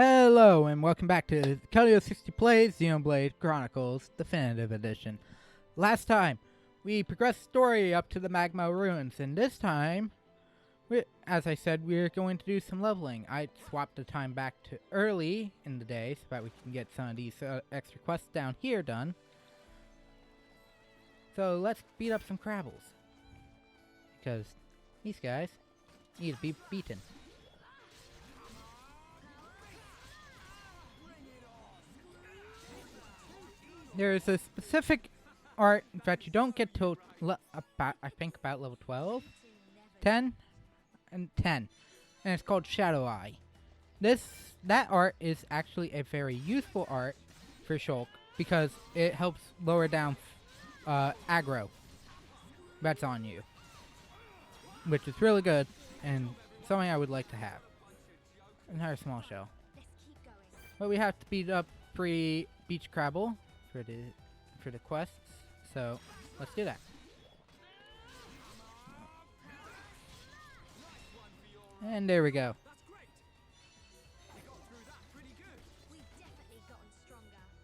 Hello and welcome back to Kelly 60 Plays Xenoblade Chronicles Definitive Edition. Last time, we progressed the story up to the Magma Ruins, and this time, as I said, we're going to do some leveling. I swapped the time back to early in the day so that we can get some of these extra quests down here done. So let's beat up some Crabbles, because these guys need to be beaten. There is a specific art that you don't get till about, I think, about level 12, 10, and 10, and it's called Shadow Eye. That art is actually a very useful art for Shulk because it helps lower down aggro that's on you, which is really good and something I would like to have. Entire small shell, but we have to beat up free beach crabble for the quests, so let's do that. And there we go.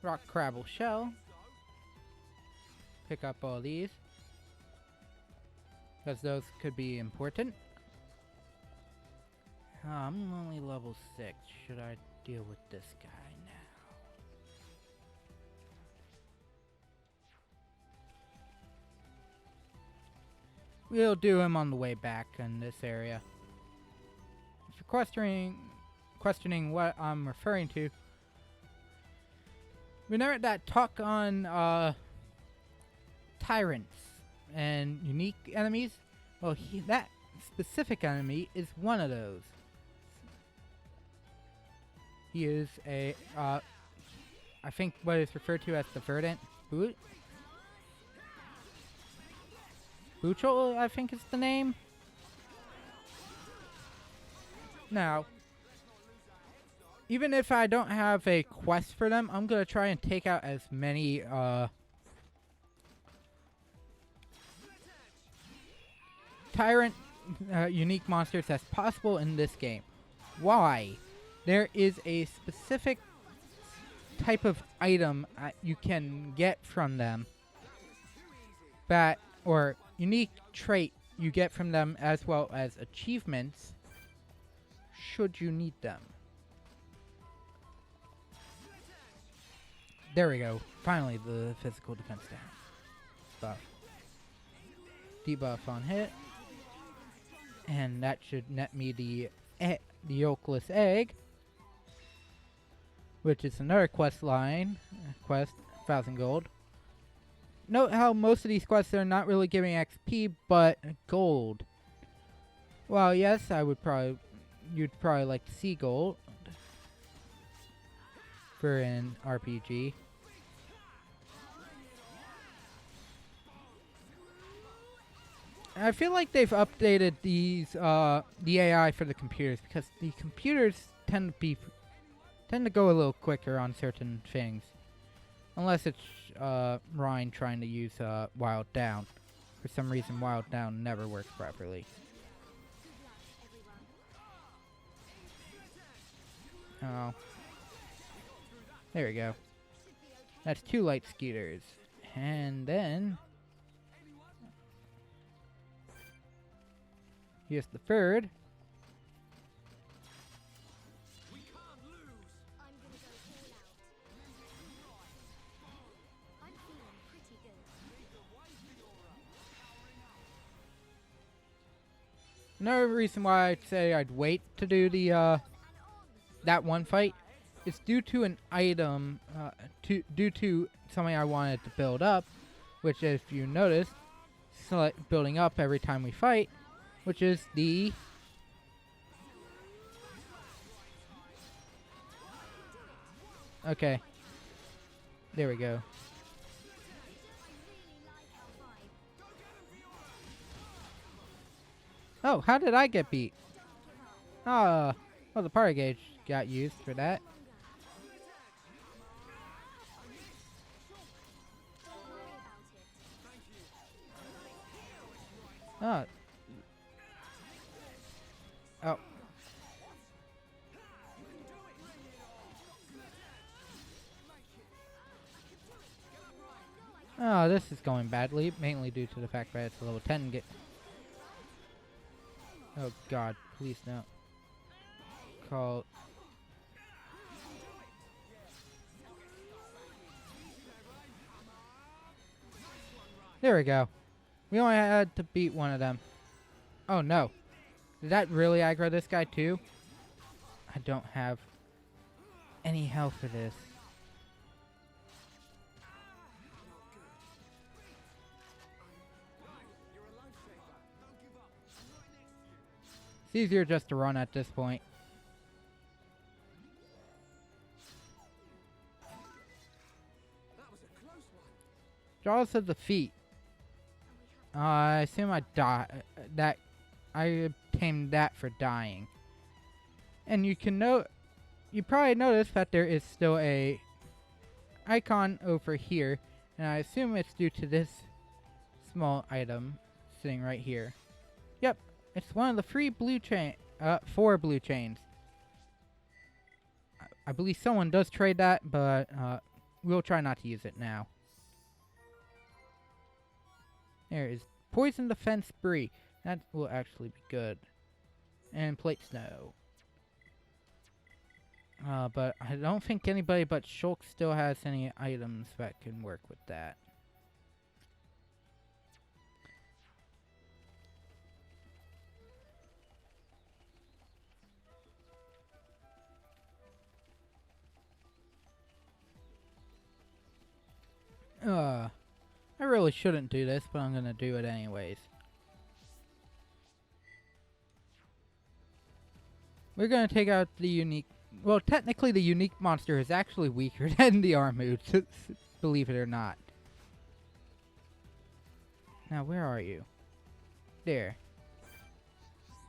Rock crabble shell. Pick up all these, because those could be important. I'm only level 6. Should I deal with this guy now? We'll do him on the way back in this area. If you're questioning what I'm referring to, remember that talk on tyrants and unique enemies? Well, that specific enemy is one of those. He is a, I think what is referred to as the verdant boot. Buchel, I think is the name. Now, even if I don't have a quest for them, I'm gonna try and take out as many tyrant unique monsters as possible in this game. Why? There is a specific type of item you can get from them that, or unique trait you get from them, as well as achievements should you need them. There we go. Finally, the physical defense down. Buff. Debuff on hit. And that should net me the yolkless egg, which is another quest line. Quest, 1,000 gold. Note how most of these quests are not really giving XP, but gold. Well, yes, you'd probably like to see gold for an RPG. I feel like they've updated these the AI for the computers, because the computers tend to go a little quicker on certain things, unless it's Ryan trying to use Wild Down. For some reason, Wild Down never works properly. Oh, there we go. That's 2 light skeeters, and then here's the third. Another reason why I'd say I'd wait to do the that one fight is due to an item, due to something I wanted to build up, which, if you notice, is building up every time we fight, which is the okay. There we go. Oh, how did I get beat? Well, the party gauge got used for that. Oh. Oh, this is going badly, mainly due to the fact that it's a level 10 get. Oh god, please don't. Call. There we go. We only had to beat one of them. Oh no. Did that really aggro this guy too? I don't have any health for this. It's easier just to run at this point. Jaws of the Feet. I assume I obtained that for dying. And you can note, you probably noticed that there is still a icon over here, and I assume it's due to this small item sitting right here. Yep, it's one of the free blue chain, 4 blue chains. I believe someone does trade that, but we'll try not to use it now. There is Poison Defense Spree. That will actually be good. And Plate Snow. But I don't think anybody but Shulk still has any items that can work with that. I really shouldn't do this, but I'm gonna do it anyways. We're gonna take out the unique. Well, technically, the unique monster is actually weaker than the Armood, believe it or not. Now, where are you? There.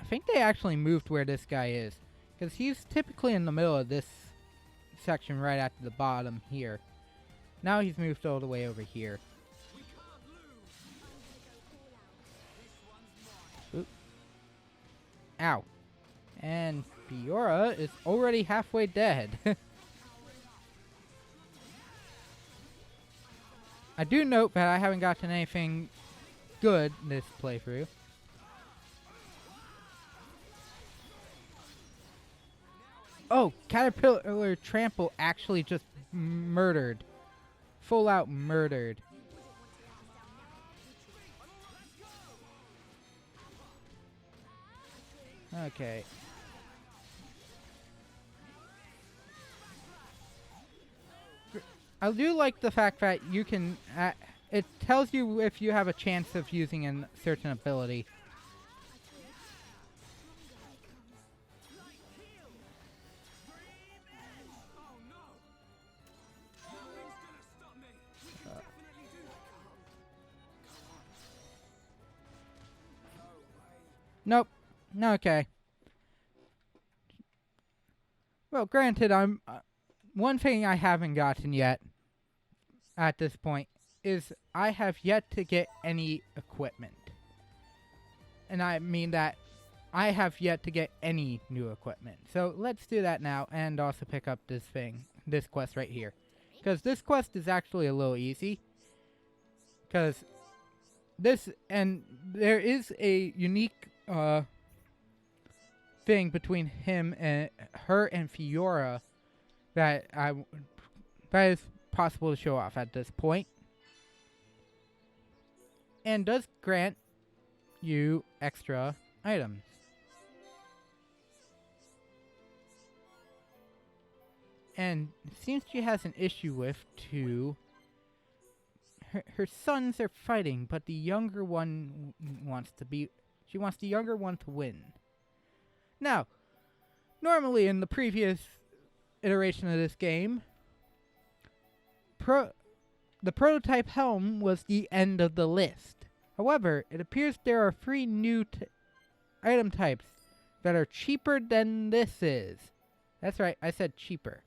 I think they actually moved where this guy is, because he's typically in the middle of this section right at the bottom here. Now he's moved all the way over here. Oop. Ow. And Fiora is already halfway dead. I do note that I haven't gotten anything good this playthrough. Oh, Caterpillar Trample actually just murdered. Full out murdered. Okay. I do like the fact that you can, it tells you if you have a chance of using a certain ability. Nope. Okay. Well, granted, I'm one thing I haven't gotten yet at this point is I have yet to get any equipment. And I mean that I have yet to get any new equipment. So let's do that now and also pick up this quest right here. Because this quest is actually a little easy. Because there is a unique thing between her and Fiora that is possible to show off at this point, and does grant you extra items. And it seems she has an issue with two. Her sons are fighting, but the younger one wants the younger one to win. Now, normally in the previous iteration of this game, the prototype helm was the end of the list. However, it appears there are 3 new item types that are cheaper than this is. That's right, I said cheaper.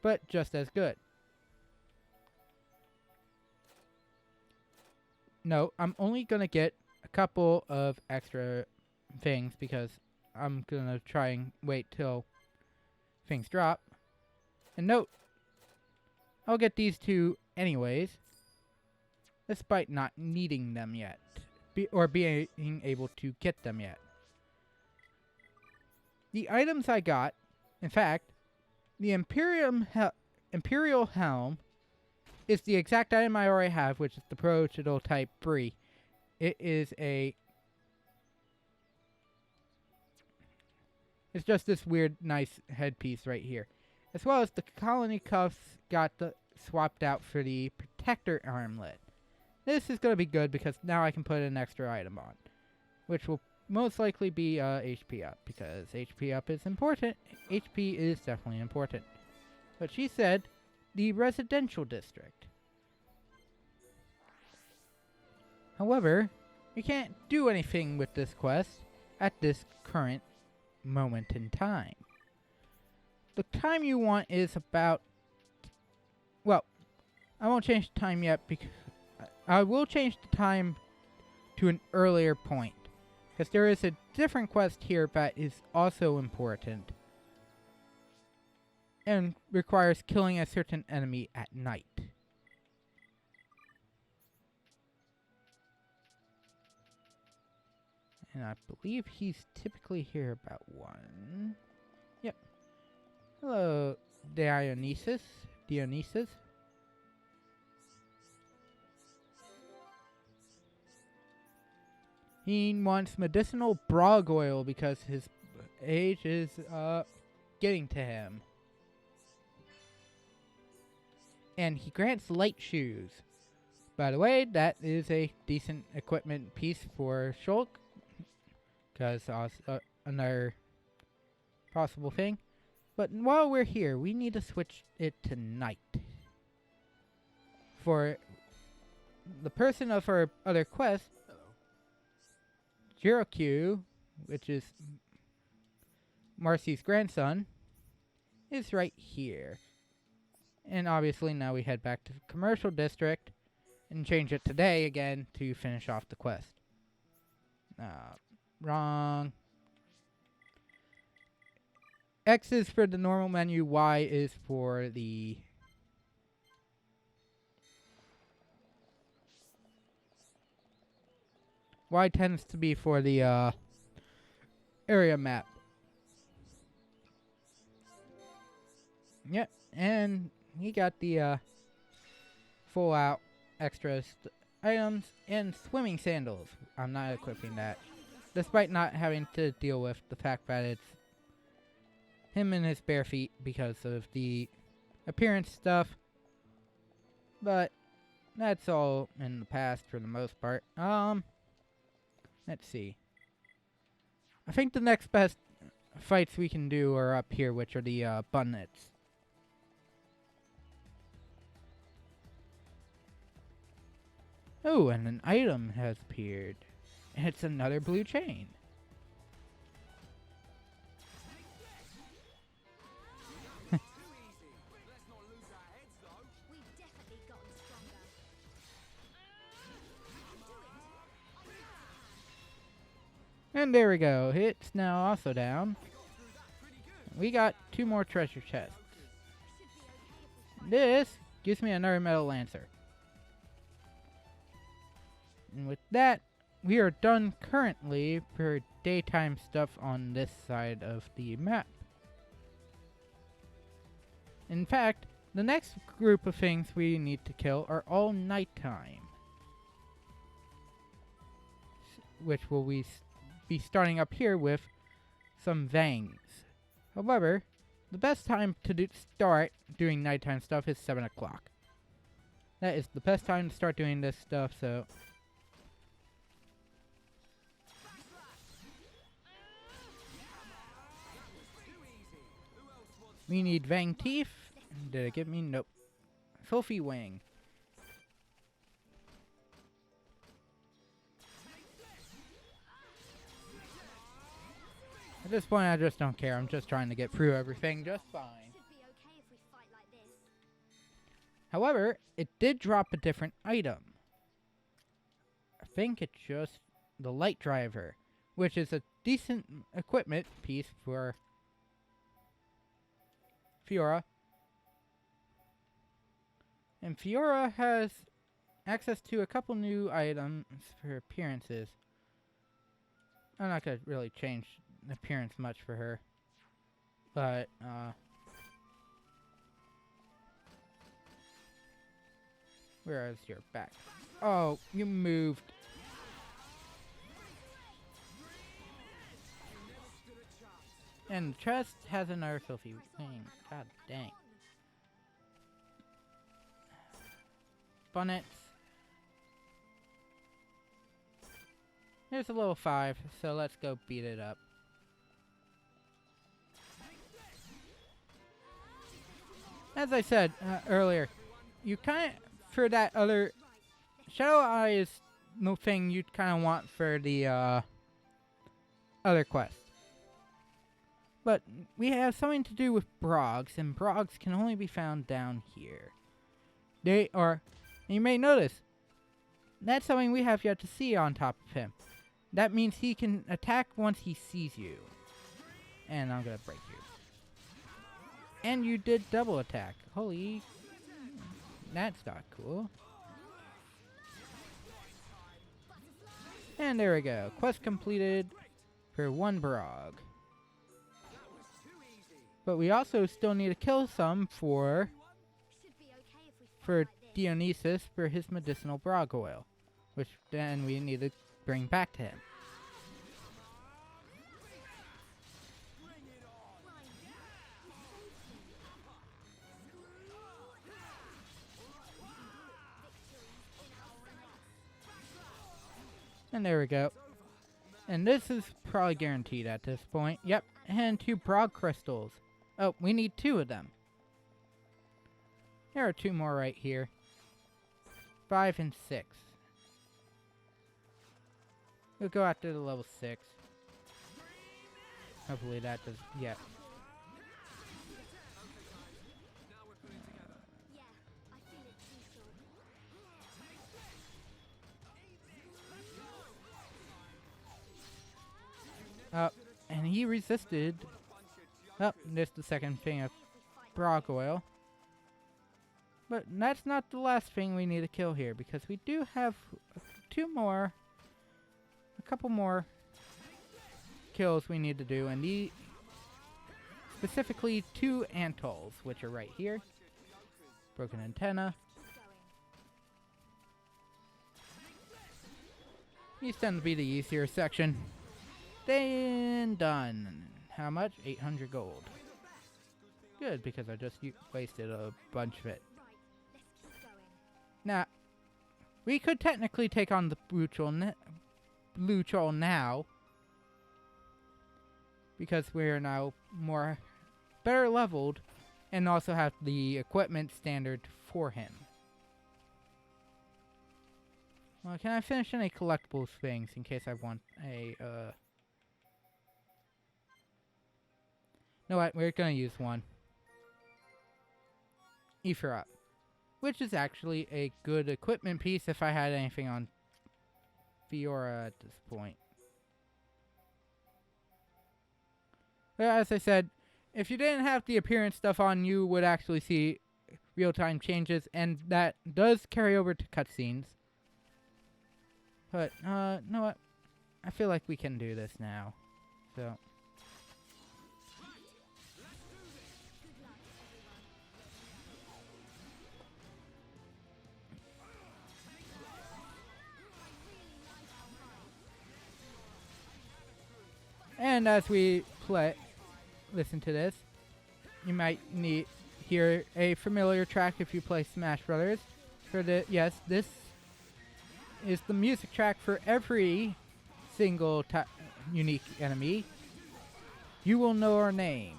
But just as good. No, I'm only gonna get a couple of extra things because I'm gonna try and wait till things drop. And note, I'll get these two anyways, despite not needing them yet, or being able to get them yet. The items I got, in fact, the Imperial Helm is the exact item I already have, which is the Prototype Type 3. It is it's just this weird, nice headpiece right here. As well as the colony cuffs got swapped out for the protector armlet. This is going to be good because now I can put an extra item on, which will most likely be HP up, because HP up is important. HP is definitely important. But she said the residential district. However, you can't do anything with this quest at this current moment in time. The time you want is about, well, I won't change the time yet, because I will change the time to an earlier point, because there is a different quest here that is also important and requires killing a certain enemy at night. And I believe he's typically here about 1. Yep. Hello, Dionysus. He wants medicinal brog oil because his age is getting to him. And he grants light shoes. By the way, that is a decent equipment piece for Shulk, because another possible thing. But while we're here, we need to switch it to night. For the person of our other quest, Jiroku, which is Marcy's grandson, is right here. And obviously now we head back to the commercial district and change it today again to finish off the quest. Wrong. X is for the normal menu, Y is for the Y tends to be for the area map. Yep, and he got the full out extra items and swimming sandals. I'm not equipping that, despite not having to deal with the fact that it's him and his bare feet because of the appearance stuff. But that's all in the past for the most part. Let's see. I think the next best fights we can do are up here, which are the bunnets. Oh, and an item has appeared. And it's another blue chain. And there we go. It's now also down. We got 2 more treasure chests. This gives me another metal lancer. And with that, we are done currently for daytime stuff on this side of the map. In fact, the next group of things we need to kill are all nighttime, which will be starting up here with some Vangs. However, the best time to start doing nighttime stuff is 7 o'clock. That is the best time to start doing this stuff, so we need Vang Teeth. Did it give me? Nope. Filthy Wing. At this point, I just don't care. I'm just trying to get through everything just fine. However, it did drop a different item. I think it's just the light driver, which is a decent equipment piece for Fiora. And Fiora has access to a couple new items for appearances. I'm not gonna really change the appearance much for her. But, where is your back? Oh, you moved. And the chest has another filthy thing. God dang. Bonnets. Here's a level 5, so let's go beat it up. As I said earlier, you kind of, for that other... Shadow Eye is no thing you'd kind of want for the other quest. But we have something to do with Brogs, and Brogs can only be found down here. They are... You may notice, that's something we have yet to see on top of him. That means he can attack once he sees you. And I'm gonna break you. And you did double attack. Holy... That's not cool. And there we go. Quest completed for one Brog. But we also still need to kill some for Dionysus for his medicinal Brog oil, which then we need to bring back to him. And there we go. And this is probably guaranteed at this point. Yep, and 2 Brog crystals. Oh, we need 2 of them. There are 2 more right here. 5 and 6. We'll go after the level 6. Hopefully that does... Yeah. And he resisted. Oh, there's the second thing of Brog oil. But that's not the last thing we need to kill here, because we do have a couple more kills we need to do, and specifically 2 Antols, which are right here. Broken antenna. These tend to be the easier section. Then done. How much? 800 gold. Good, because I just wasted a bunch of it. Now, we could technically take on the Blue Troll now, because we're now better leveled, and also have the equipment standard for him. Well, can I finish any collectibles things in case I want a, No, what? We're gonna use one. Tephra, which is actually a good equipment piece if I had anything on Fiora at this point. But as I said, if you didn't have the appearance stuff on, you would actually see real-time changes, and that does carry over to cutscenes. But, you know what? I feel like we can do this now. So... And as we listen to this, you might hear a familiar track if you play Smash Brothers. Yes, this is the music track for every single unique enemy. You will know our names,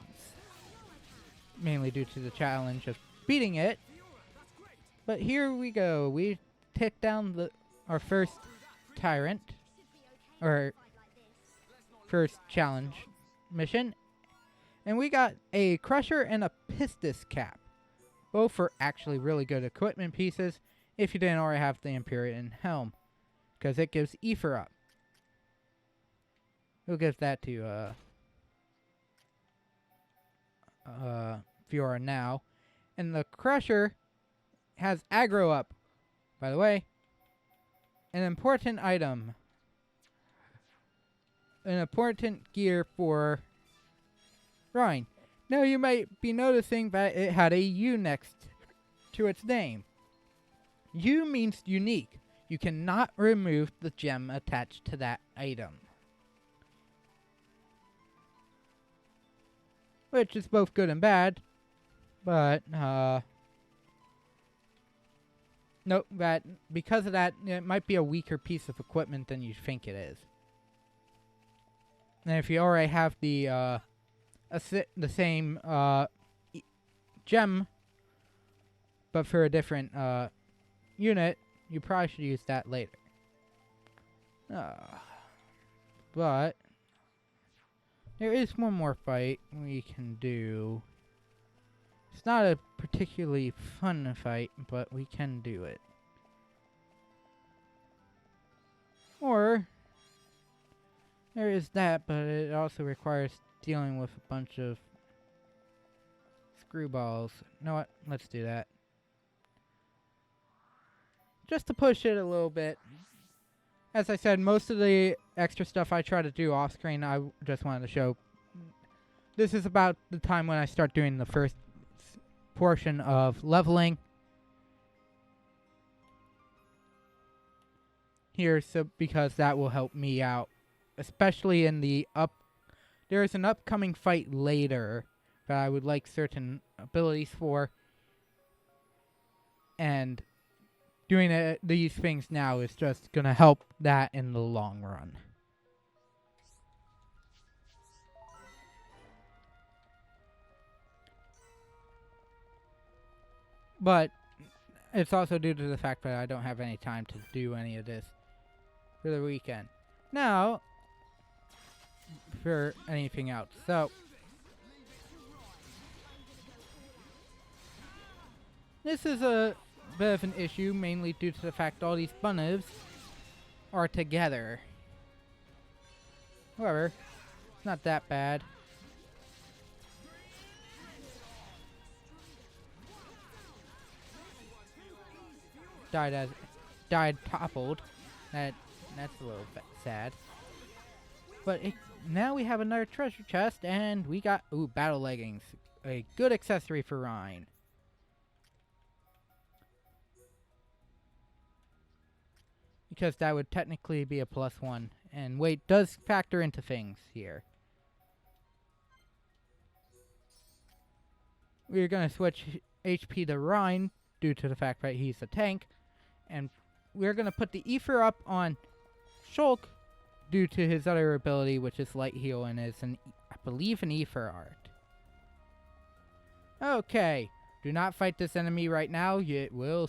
mainly due to the challenge of beating it. But here we go. We take down our first tyrant, or first challenge mission, and we got a Crusher and a Pistis Cap. Both are actually really good equipment pieces if you didn't already have the Empyrean Helm, because it gives Tephra up. We'll give that to Fiora now. And the Crusher has aggro up. By the way, an important item. An important gear for Rhine. Now you might be noticing that it had a U next to its name. U means unique. You cannot remove the gem attached to that item. Which is both good and bad. But, nope, that because of that, it might be a weaker piece of equipment than you think it is. And if you already have the same gem, but for a different unit, you probably should use that later. But there is one more fight we can do. It's not a particularly fun fight, but we can do it. Or there is that, but it also requires dealing with a bunch of screwballs. You know what? Let's do that. Just to push it a little bit. As I said, most of the extra stuff I try to do off screen, I just wanted to show. This is about the time when I start doing the first portion of leveling. Here, so because that will help me out. Especially in the there is an upcoming fight later that I would like certain abilities for. And doing these things now is just going to help that in the long run. But it's also due to the fact that I don't have any time to do any of this for the weekend. Now, for anything else. So, this is a bit of an issue, mainly due to the fact all these bunnies are together. However, it's not that bad. Died toppled. That's a little bit sad. But now we have another treasure chest, and we got battle leggings, a good accessory for Rhine. Because that would technically be a +1, and weight does factor into things here. We're gonna switch HP to Rhine due to the fact that he's a tank. And we're going to put the Ether up on Shulk due to his other ability, which is Light Heal, and is, I believe, an Ether art. Okay. Do not fight this enemy right now. It will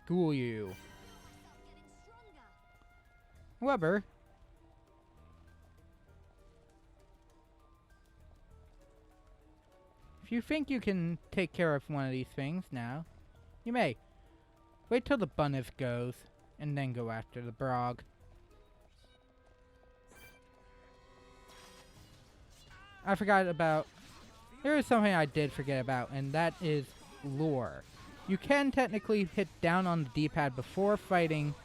school you. However, if you think you can take care of one of these things now, you may. Wait till the Bunniv goes, and then go after the Brog. I forgot about... There is something I did forget about, and that is lure. You can technically hit down on the D-pad before fighting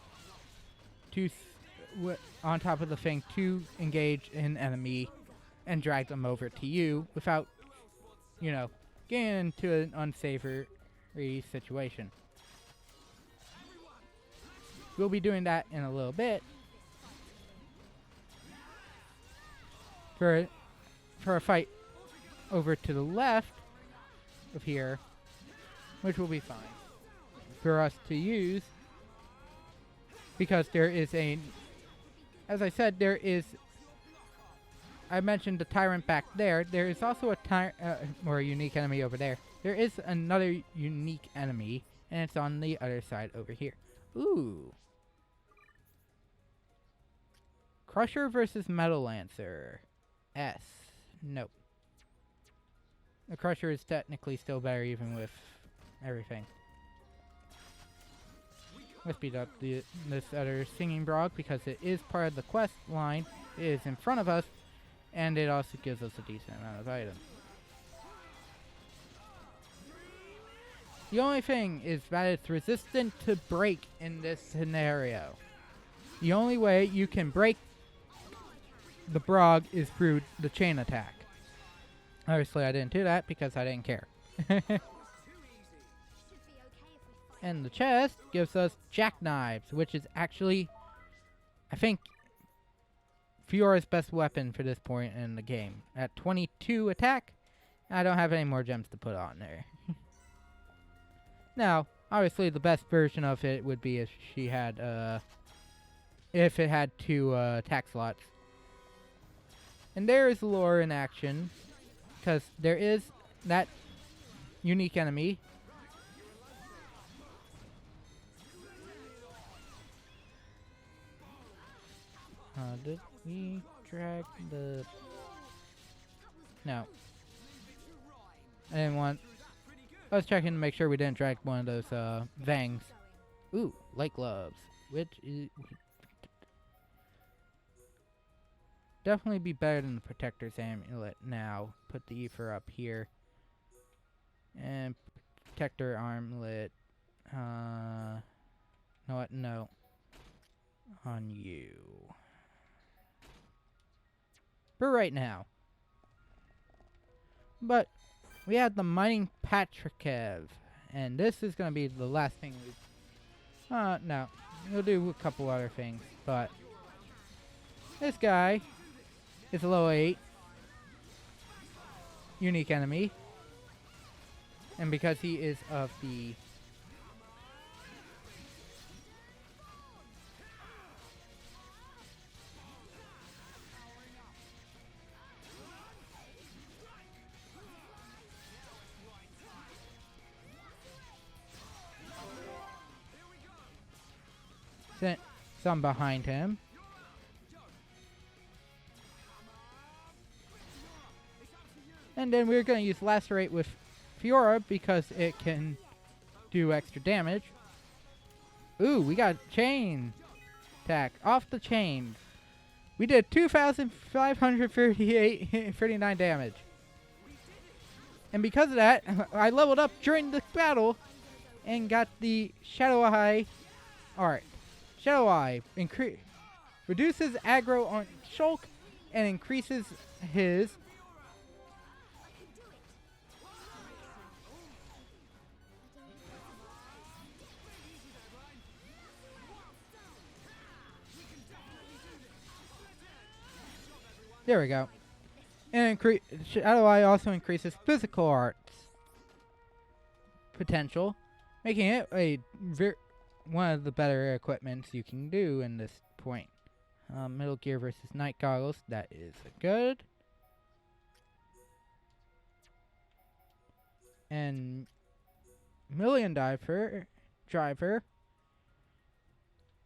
on top of the thing to engage an enemy and drag them over to you without, getting into an unsavory situation. We'll be doing that in a little bit. For a fight over to the left of here, which will be fine for us to use, because there is as I said, I mentioned the tyrant back there. There is also a unique enemy over there. There is another unique enemy, and it's on the other side over here. Ooh. Crusher versus Metal Lancer. S. Nope. The Crusher is technically still better even with everything. Let's beat up this other Singing Brog because it is part of the quest line. It is in front of us, and it also gives us a decent amount of items. The only thing is that it's resistant to break in this scenario. The only way you can break the Brog is through the chain attack. Obviously, I didn't do that because I didn't care. And the chest gives us jackknives, which is actually, I think, Fiora's best weapon for this point in the game. At 22 attack, I don't have any more gems to put on there. Now, obviously, the best version of it would be if she had, if it had 2 attack slots. And there is lore in action, because there is that unique enemy. Did we drag the... No. I didn't want... I was checking to make sure we didn't drag one of those, vangs. Ooh, light gloves. Which is... Definitely be better than the Protector's Amulet now. Put the ether up here. And Protector Armlet. Know what? No. On you. For right now. But we have the Mining Tephra Cave. And this is going to be the last thing we... no. We'll do a couple other things. But this guy is a level 8 unique enemy. And because he is of the... sent some behind him. And then we're going to use Lacerate with Fiora because it can do extra damage. Ooh, we got chain attack off the chain. We did 2,539 damage. And because of that, I leveled up during the battle and got the Shadow Eye art. Shadow Eye reduces aggro on Shulk and increases his there we go. And Shadow Eye also increases physical arts potential, making it a one of the better equipments you can do in this point. Middle Gear versus Night Goggles, that is good. And Million Driver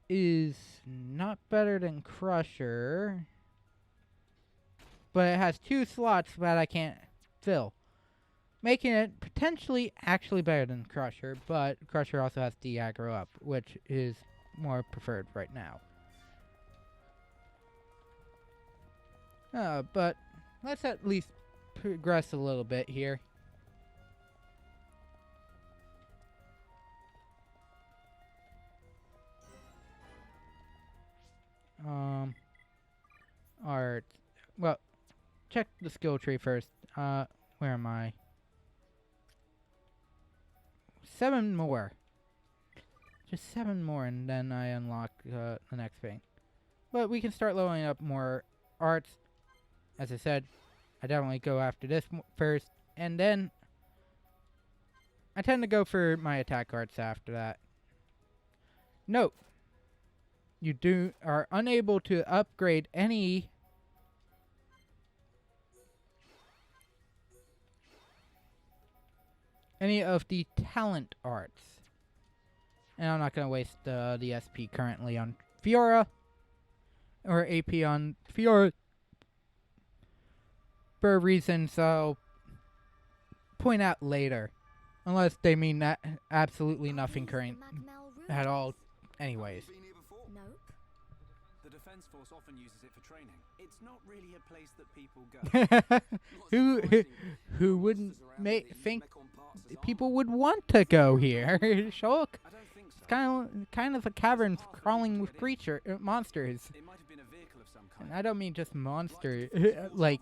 is not better than Crusher, but it has 2 slots that I can't fill, making it potentially actually better than Crusher, but Crusher also has de-aggro up, which is more preferred right now. But let's at least progress a little bit here. Art. Well, check the skill tree first. Where am I? 7 more. Just 7 more, and then I unlock the next thing. But we can start leveling up more arts. As I said, I definitely go after this first, and then I tend to go for my attack arts after that. Note, you are unable to upgrade any of the talent arts. And I'm not going to waste the SP currently on Fiora, or AP on Fiora, for reasons I'll point out later. Unless they mean that absolutely nothing current at all anyways. Nope. The Defense Force often uses it for training. It's not really a place that people go. Who wouldn't think people would want to go here. Shulk, I don't think so. kind of a cavern crawling with monsters. It might have been a vehicle of some And kind. I don't mean just monster, like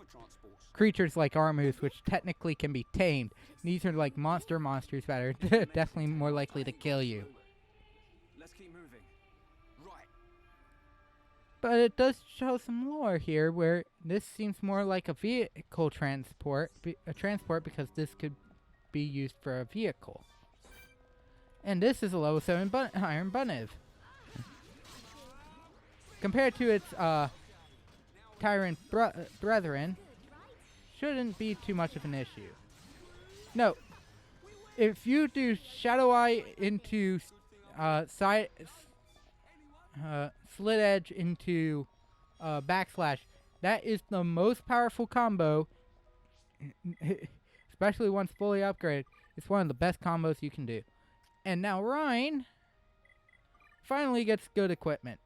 creatures like Armus, which technically can be tamed. These are like monsters that are definitely more likely to kill you. Let's keep moving. Right. But it does show some lore here, where this seems more like a vehicle transport, because this could be used for a vehicle. And this is a level 7 Iron Definive. Compared to its Tyrant brethren, shouldn't be too much of an issue. No, if you do Shadow Eye into Slit Edge into backslash, that is the most powerful combo, especially once fully upgraded. It's one of the best combos you can do. And now Ryan finally gets good equipment.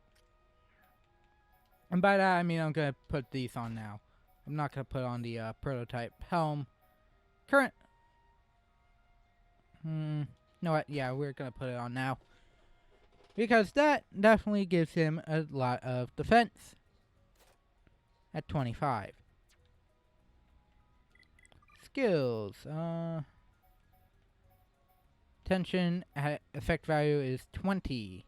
And by that I mean I'm going to put these on now. I'm not going to put on the prototype helm. No, what? Yeah, we're going to put it on now. Because that definitely gives him a lot of defense. At 25. Skills. Tension at effect value is 20.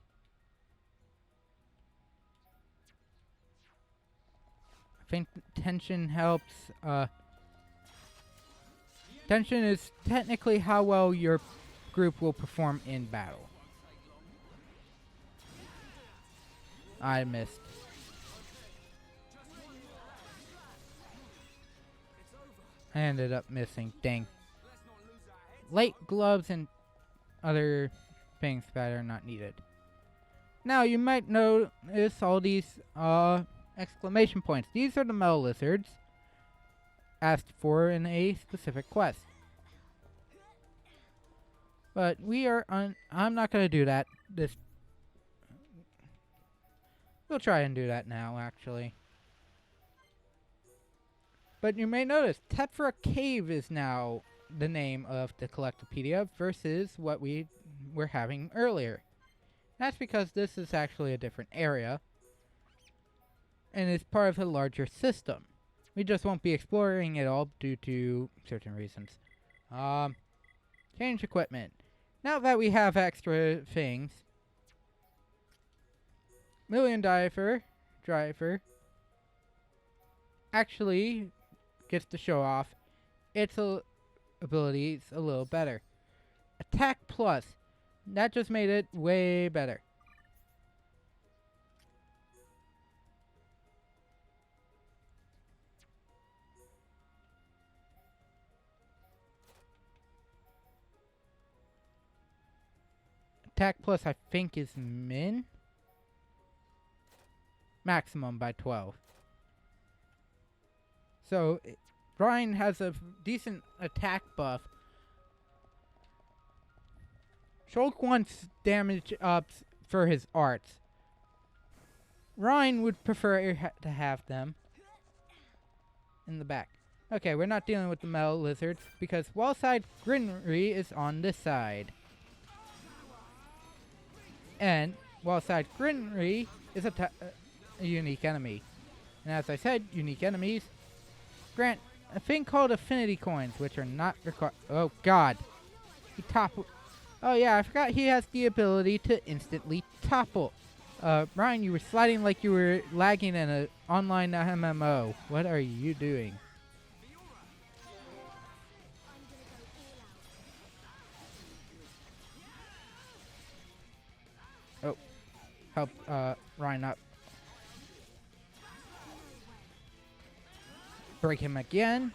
I think tension helps. Tension is technically how well your group will perform in battle. I missed. I ended up missing. Dang. Light gloves and other things that are not needed. Now you might notice all these exclamation points. These are the metal lizards asked for in a specific quest. But we are I'm not going to do that. We'll try and do that now, actually. But you may notice Tephra Cave is now the name of the Collectopedia versus what we were having earlier. That's because this is actually a different area and is part of a larger system. We just won't be exploring it all due to certain reasons. Change equipment. Now that we have extra things, Million Driver actually gets to show off its abilities a little better. Attack Plus. That just made it way better. Attack Plus, I think, is maximum by 12. So, Brian has a decent attack buff. Shulk wants damage ups for his arts. Ryan would prefer to have them in the back. Okay, we're not dealing with the metal lizards because Wallside Greenery is on this side. And Wallside Greenery is a unique enemy. And as I said, unique enemies grant a thing called affinity coins, which are not required. Oh god. He toppled. Oh yeah, I forgot he has the ability to instantly topple. Ryan, you were sliding like you were lagging in an online MMO. What are you doing? Oh. Help, Ryan up. Break him again.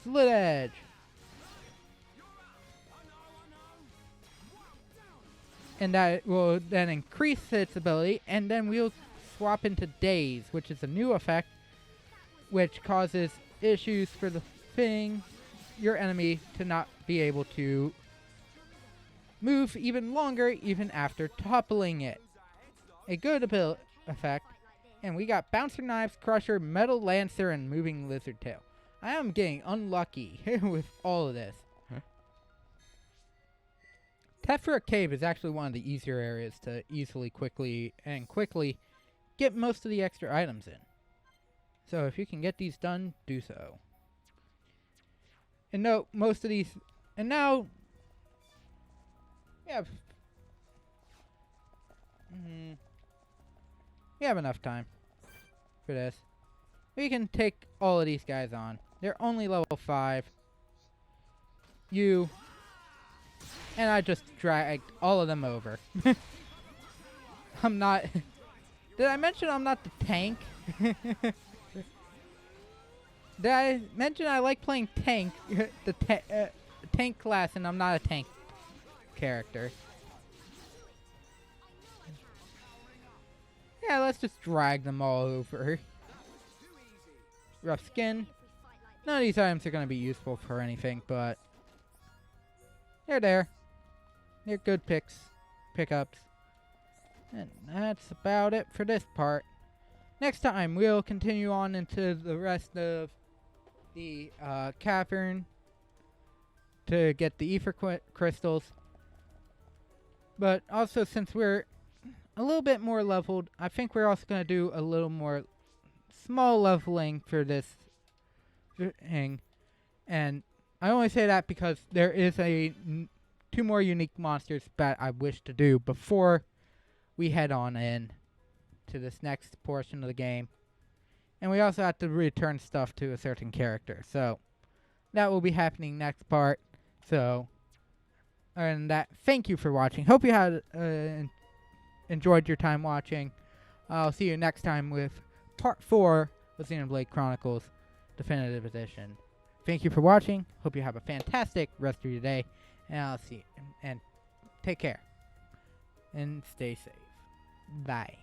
Slit Edge. And that will then increase its ability, and then we'll swap into Daze, which is a new effect which causes issues for the thing, your enemy, to not be able to move even longer even after toppling it. A good effect. And we got Bouncer Knives, Crusher, Metal Lancer, and Moving Lizard Tail. I am getting unlucky with all of this. Tephra Cave is actually one of the easier areas to quickly get most of the extra items in. So if you can get these done, do so. And note, most of these... And now... We have enough time for this. We can take all of these guys on. They're only level 5. And I just dragged all of them over. I'm not... Did I mention I'm not the tank? Did I mention I like playing tank? Tank class, and I'm not a tank character. Yeah, let's just drag them all over. Rough skin. None of these items are going to be useful for anything, but they're there. They're good pickups. And that's about it for this part. Next time, we'll continue on into the rest of the cavern to get the ether crystals. But also, since we're a little bit more leveled, I think we're also going to do a little more small leveling for this thing. And I only say that because there is two more unique monsters that I wish to do before we head on in to this next portion of the game. And we also have to return stuff to a certain character. So that will be happening next part. So, and that, thank you for watching. Hope you had enjoyed your time watching. I'll see you next time with part 4 of Xenoblade Chronicles Definitive Edition. Thank you for watching. Hope you have a fantastic rest of your day. And I'll see you. And take care. And stay safe. Bye.